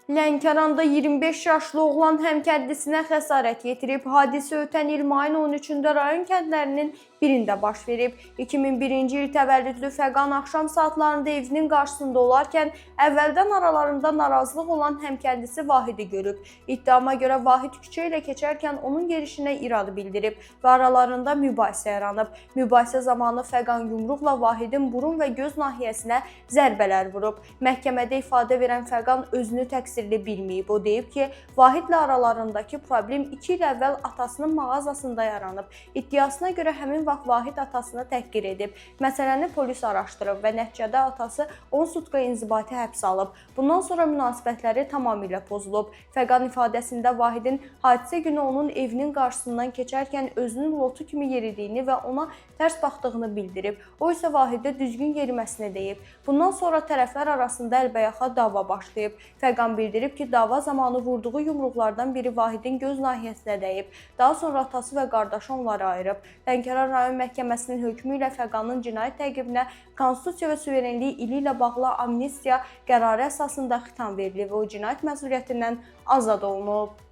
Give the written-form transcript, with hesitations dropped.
Lənkəranda 25 yaşlı oğlan həmkərdisinə xəsarət yetirib. Hadisə ötən il mayın 13-də rayon kəndlərinin birində baş verib. 2001-ci il təvəllüdlü Fəqan axşam saatlarında evinin qarşısında olarkən əvvəldən aralarında narazılıq olan həmkəndisi Vahidi görüb. İddiama görə Vahid küçə ilə keçərkən onun yerişinə iradə bildirib və aralarında mübahisə yaranıb. Mübahisə zamanı Fəqan yumruqla Vahidin burun və göz nahiyəsinə zərbələr vurub. Məhkəmədə ifadə verən Fəqan özünü təqsirli bilməyib. O deyib ki, Vahidlə aralarındakı problem 2 il əvvəl atasının mağazasında yaranıb. İddiasına görə həmin vaxt Vahid atasını təhqir edib. Məsələni polis araşdırıb və nəticədə atası 10 sutka inzibati həbs alıb. Bundan sonra münasibətləri tamamilə pozulub. Fəqan ifadəsində Vahidin hadisə günü onun evinin qarşısından keçərkən özünün lotu kimi yeridiyini və ona tərs baxdığını bildirib. O isə Vahidə düzgün yeriməsini deyib. Bundan sonra tərəflər arasında əlbəyaxa dava başlayıb. Fəqan bildirib ki, dava zamanı vurduğu yumruqlardan biri Vahidin göz nahiyəsinə dəyib. Daha sonra atası və qardaşı onları ayırıb. Lənkəran rayon məhkəməsinin hökmü ilə Fəqanın cinayət təqibinə Konstitusiya və suverenliyi ili ilə bağlı amnistiya qərarı əsasında xitam verilib və o cinayət məsuliyyətindən azad olunub.